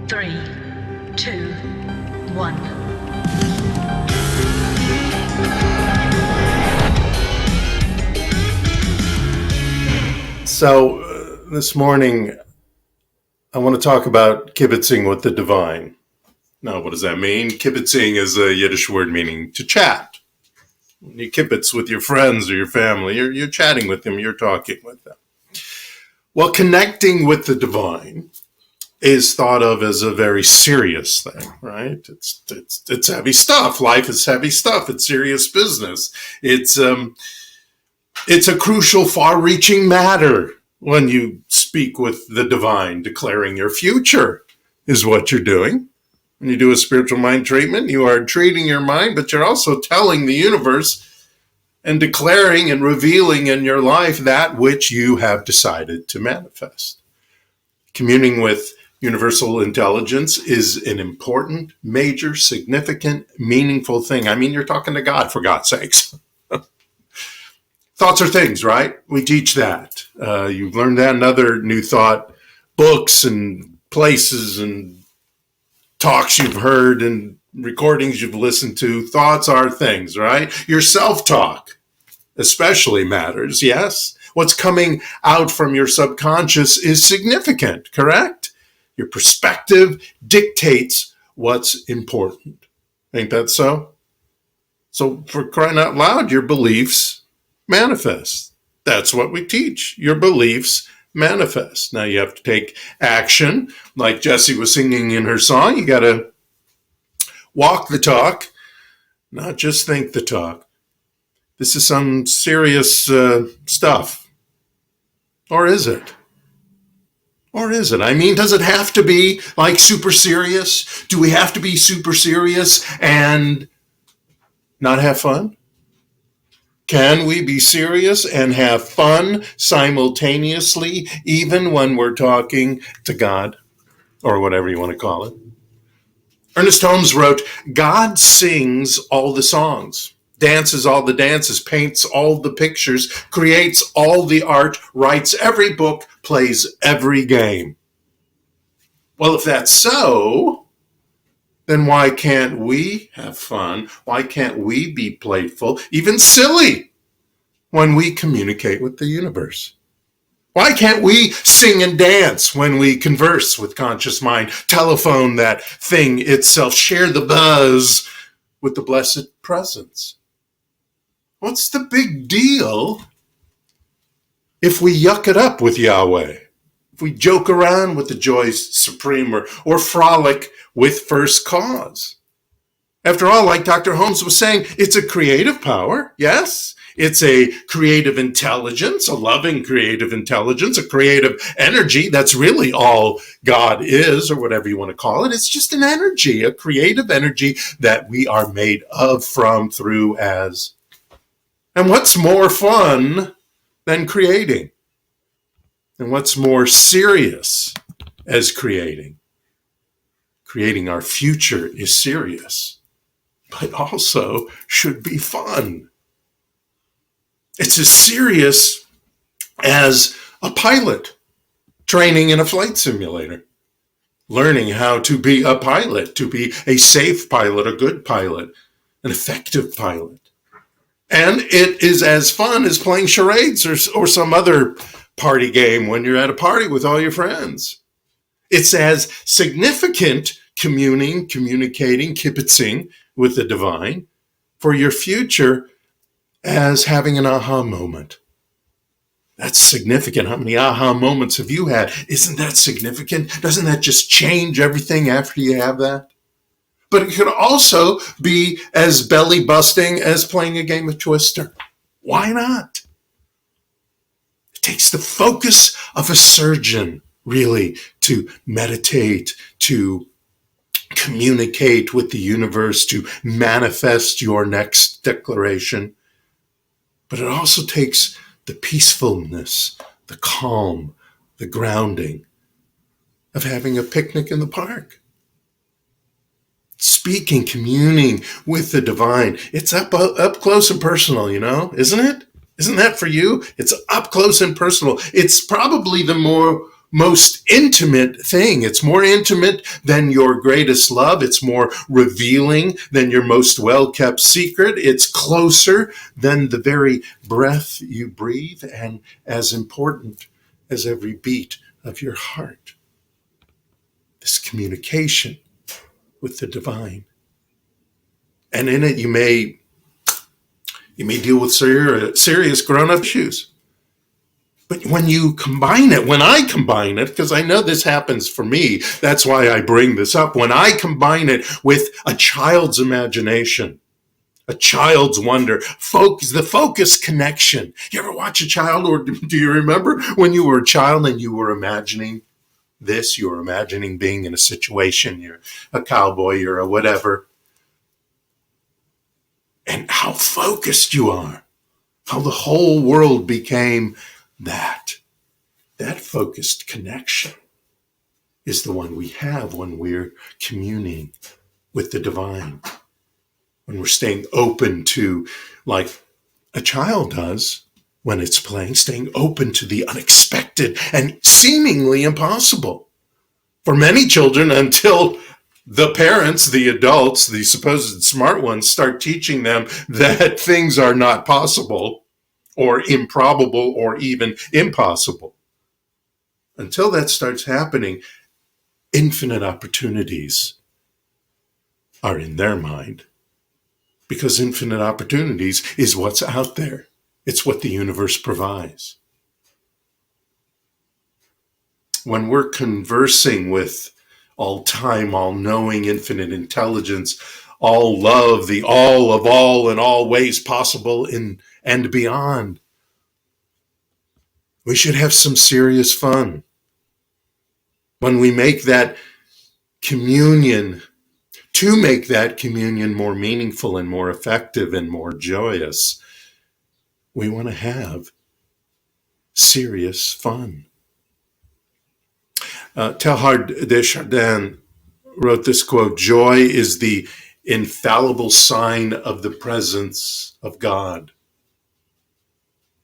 3, 2, 1. So this morning, I want to talk about kibitzing with the divine. Now, what does that mean? Kibbitzing is a Yiddish word meaning to chat. When you kibitz with your friends or your family, you're chatting with them, you're talking with them. Well, connecting with the divine is thought of as a very serious thing, right? It's heavy stuff. Life is heavy stuff. It's serious business. It's a crucial, far-reaching matter when you speak with the divine. Declaring your future is what you're doing. When you do a spiritual mind treatment, you are treating your mind, but you're also telling the universe and declaring and revealing in your life that which you have decided to manifest. Communing with universal intelligence is an important, major, significant, meaningful thing. I mean, you're talking to God, for God's sakes. Thoughts are things, right? We teach that. You've learned that in other New Thought books and places and talks you've heard and recordings you've listened to. Thoughts are things, right? Your self-talk especially matters, yes? What's coming out from your subconscious is significant, correct? Your perspective dictates what's important. Ain't that so? So for crying out loud, your beliefs manifest. That's what we teach. Your beliefs manifest. Now you have to take action. Like Jessie was singing in her song, you got to walk the talk, not just think the talk. This is some serious stuff. Or is it? Or is it? I mean, does it have to be like super serious? Do we have to be super serious and not have fun? Can we be serious and have fun simultaneously, even when we're talking to God, or whatever you want to call it? Ernest Holmes wrote, God sings all the songs, dances all the dances, paints all the pictures, creates all the art, writes every book, plays every game. Well, if that's so, then why can't we have fun? Why can't we be playful, even silly, when we communicate with the universe? Why can't we sing and dance when we converse with conscious mind, telephone that thing itself, share the buzz with the blessed presence? What's the big deal if we yuck it up with Yahweh? If we joke around with the joy supreme or frolic with first cause? After all, like Dr. Holmes was saying, it's a creative power, yes? It's a creative intelligence, a loving creative intelligence, a creative energy. That's really all God is, or whatever you want to call it. It's just an energy, a creative energy that we are made of, from, through, as. And what's more fun than creating? And what's more serious as creating? Creating our future is serious, but also should be fun. It's as serious as a pilot training in a flight simulator, learning how to be a pilot, to be a safe pilot, a good pilot, an effective pilot. And it is as fun as playing charades or some other party game when you're at a party with all your friends. It's as significant communicating, kibitzing with the divine for your future as having an aha moment. That's significant. How many aha moments have you had? Isn't that significant? Doesn't that just change everything after you have that? But it could also be as belly busting as playing a game of Twister. Why not? It takes the focus of a surgeon, really, to meditate, to communicate with the universe, to manifest your next declaration. But it also takes the peacefulness, the calm, the grounding of having a picnic in the park. Speaking, communing with the divine. It's up close and personal, isn't it? Isn't that for you? It's up close and personal. It's probably the most intimate thing. It's more intimate than your greatest love. It's more revealing than your most well-kept secret. It's closer than the very breath you breathe, and as important as every beat of your heart. This communication with the divine. And in it, you may deal with serious grown-up issues. But when you combine it, when I combine it, because I know this happens for me, that's why I bring this up. When I combine it with a child's imagination, a child's wonder, the focus connection. You ever watch a child, or do you remember when you were a child and you were imagining this? You were imagining being in a situation, you're a cowboy, you're a whatever. And how focused you are, how the whole world became that focused connection is the one we have when we're communing with the divine, when we're staying open to, like a child does when it's playing, staying open to the unexpected and seemingly impossible. For many children, until the parents, the adults, the supposed smart ones, start teaching them that things are not possible or improbable or even impossible. Until that starts happening, infinite opportunities are in their mind, because infinite opportunities is what's out there. It's what the universe provides. When we're conversing with all-time, all-knowing, infinite intelligence, all love, the all of all in all ways possible in and beyond, we should have some serious fun. When we make that communion, to make that communion more meaningful and more effective and more joyous, we want to have serious fun. Teilhard de Chardin wrote this quote: "Joy is the infallible sign of the presence of God."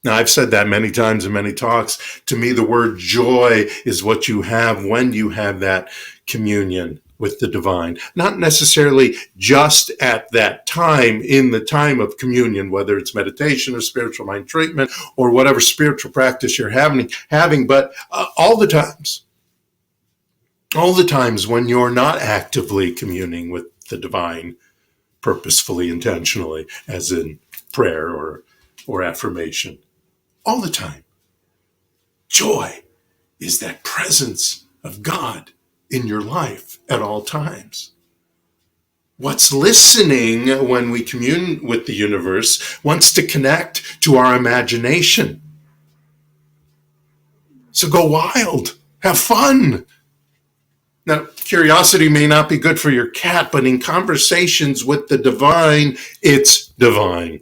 Now, I've said that many times in many talks. To me, the word joy is what you have when you have that communion with the divine. Not necessarily just at that time, in the time of communion, whether it's meditation or spiritual mind treatment or whatever spiritual practice you're having, but all the times. All the times when you're not actively communing with the divine, purposefully, intentionally, as in prayer or affirmation. All the time. Joy is that presence of God in your life at all times. What's listening when we commune with the universe wants to connect to our imagination. So go wild, have fun. Now, curiosity may not be good for your cat, but in conversations with the divine, it's divine.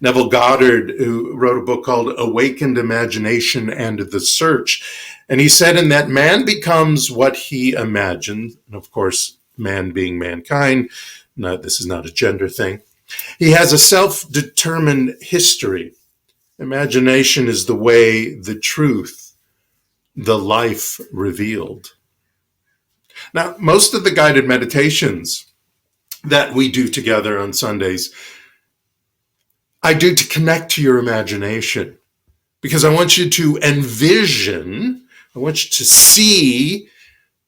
Neville Goddard, who wrote a book called Awakened Imagination and the Search, and he said in that man becomes what he imagined, and of course, man being mankind, this is not a gender thing. He has a self-determined history. Imagination is the way, the truth, the life revealed. Now, most of the guided meditations that we do together on Sundays, I do to connect to your imagination, because I want you to envision, I want you to see,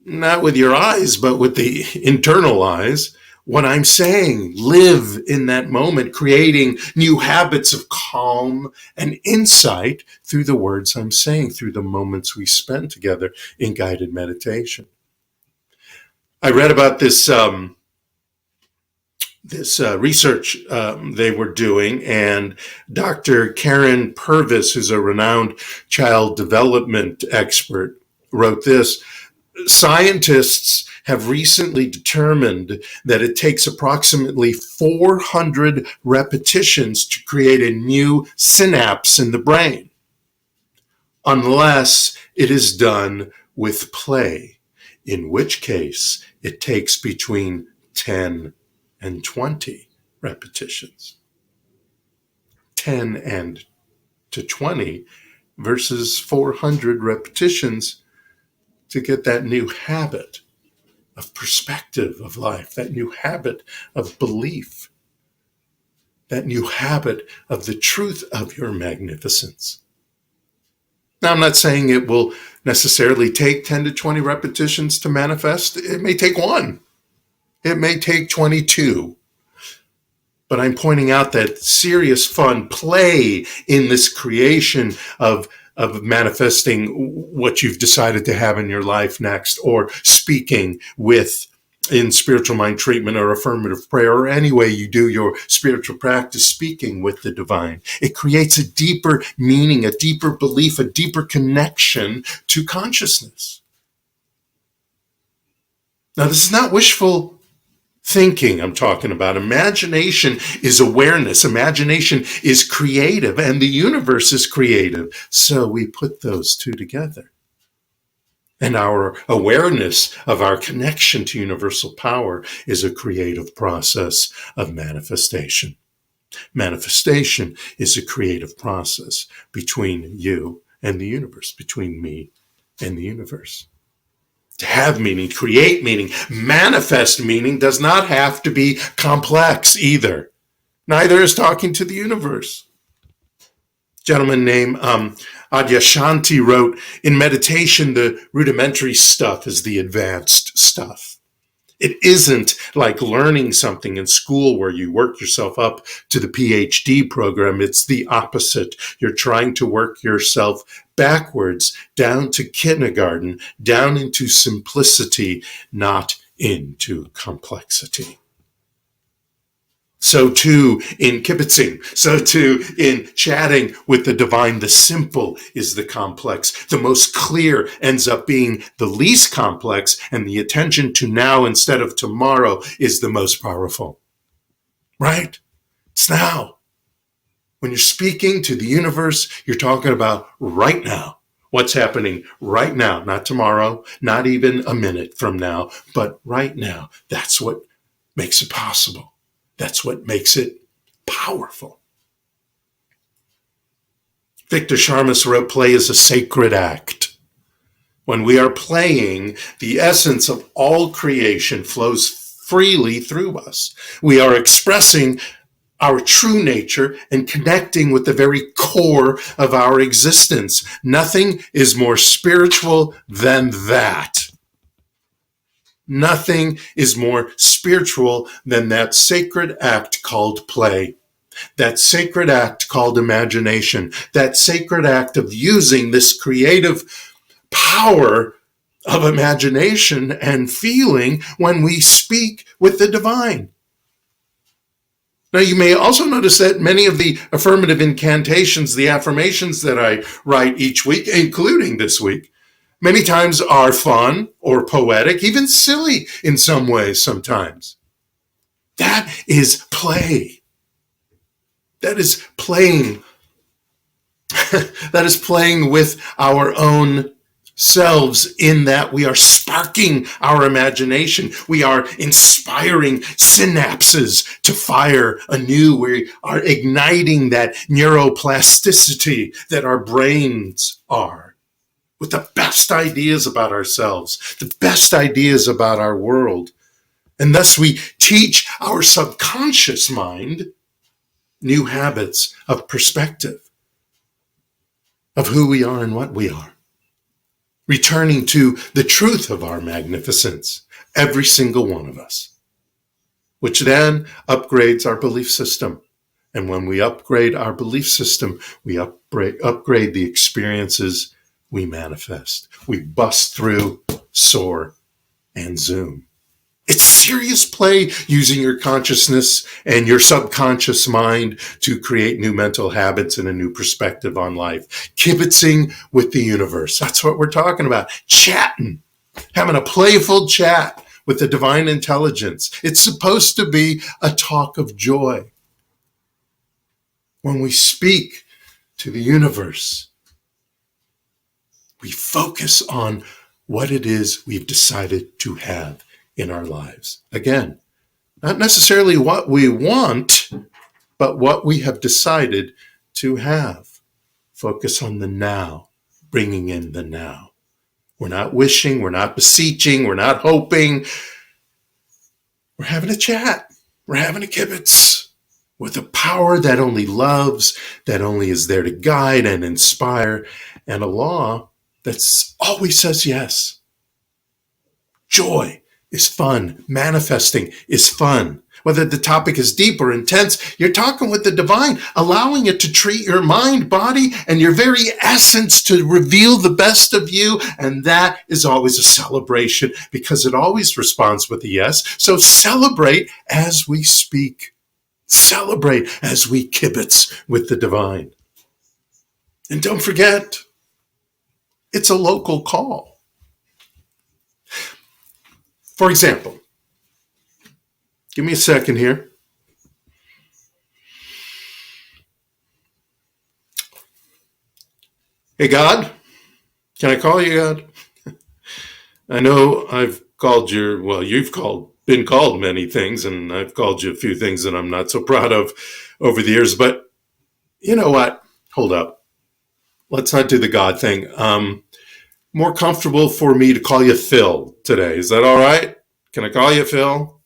not with your eyes, but with the internal eyes, what I'm saying. Live in that moment, creating new habits of calm and insight through the words I'm saying, through the moments we spend together in guided meditation. I read about this research they were doing, and Dr. Karen Purvis, who's a renowned child development expert, wrote this: "Scientists have recently determined that it takes approximately 400 repetitions to create a new synapse in the brain, unless it is done with play, in which case it takes between 10 and 20 repetitions. 10 and to 20 versus 400 repetitions to get that new habit of perspective of life, that new habit of belief, that new habit of the truth of your magnificence. Now, I'm not saying it will necessarily take 10 to 20 repetitions to manifest. It may take one. It may take 22. But I'm pointing out that serious fun, play in this creation of manifesting what you've decided to have in your life next, or speaking with in spiritual mind treatment or affirmative prayer, or any way you do your spiritual practice, speaking with the divine. It creates a deeper meaning, a deeper belief, a deeper connection to consciousness. Now, this is not wishful thinking I'm talking about. Imagination is awareness. Imagination is creative, and the universe is creative. So we put those two together. And our awareness of our connection to universal power is a creative process of manifestation. Manifestation is a creative process between you and the universe, between me and the universe. To have meaning, create meaning, manifest meaning does not have to be complex either. Neither is talking to the universe. A gentleman named Adyashanti wrote, in meditation, the rudimentary stuff is the advanced stuff. It isn't like learning something in school where you work yourself up to the PhD program. It's the opposite. You're trying to work yourself backwards, down to kindergarten, down into simplicity, not into complexity. So too in Kibbitzing, so too in chatting with the divine, the simple is the complex. The most clear ends up being the least complex, and the attention to now instead of tomorrow is the most powerful. Right? It's now. When you're speaking to the universe, you're talking about right now. What's happening right now, not tomorrow, not even a minute from now, but right now. That's what makes it possible. That's what makes it powerful. Victor Sharmas wrote, play is a sacred act. When we are playing, the essence of all creation flows freely through us. We are expressing our true nature and connecting with the very core of our existence. Nothing is more spiritual than that. Nothing is more spiritual than that sacred act called play, that sacred act called imagination, that sacred act of using this creative power of imagination and feeling when we speak with the divine. Now, you may also notice that many of the affirmative incantations, the affirmations that I write each week, including this week, many times are fun or poetic, even silly in some ways sometimes. That is play. That is playing. That is playing with our own selves, in that we are sparking our imagination. We are inspiring synapses to fire anew. We are igniting that neuroplasticity that our brains are, with the best ideas about ourselves, the best ideas about our world. And thus we teach our subconscious mind new habits of perspective, of who we are and what we are, returning to the truth of our magnificence, every single one of us, which then upgrades our belief system. And when we upgrade our belief system, we upgrade the experiences we manifest. We bust through, soar, and zoom. It's serious play using your consciousness and your subconscious mind to create new mental habits and a new perspective on life. Kibbitzing with the universe. That's what we're talking about. Chatting, having a playful chat with the divine intelligence. It's supposed to be a talk of joy. When we speak to the universe, we focus on what it is we've decided to have in our lives. Again, not necessarily what we want, but what we have decided to have. Focus on the now, bringing in the now. We're not wishing, we're not beseeching, we're not hoping. We're having a chat. We're having a kibitz with a power that only loves, that only is there to guide and inspire, and a law that always says yes. Joy is fun. Manifesting is fun. Whether the topic is deep or intense, you're talking with the divine, allowing it to treat your mind, body, and your very essence to reveal the best of you. And that is always a celebration because it always responds with a yes. So celebrate as we speak. Celebrate as we kibitz with the divine. And don't forget, it's a local call. For example, give me a second here. Hey, God, can I call you God? I know I've called you've been called many things, and I've called you a few things that I'm not so proud of over the years, but you know what? Hold up. Let's not do the God thing. More comfortable for me to call you Phil today. Is that all right? Can I call you Phil?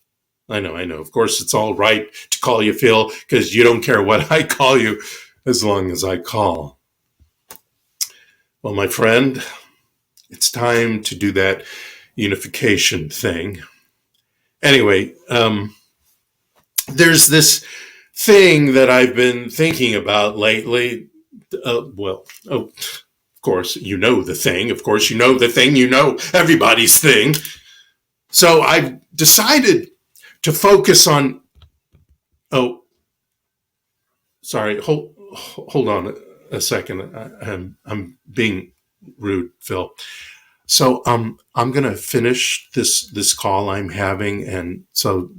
I know. Of course, it's all right to call you Phil because you don't care what I call you as long as I call. Well, my friend, it's time to do that unification thing. Anyway, there's this thing that I've been thinking about lately. Of course, you know the thing. Of course, you know the thing. You know everybody's thing. So I've decided to focus on. Oh, sorry. Hold on a second. I'm being rude, Phil. So I'm going to finish this call I'm having, and so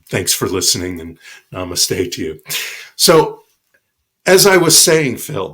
thanks for listening, and namaste to you. So as I was saying, Phil,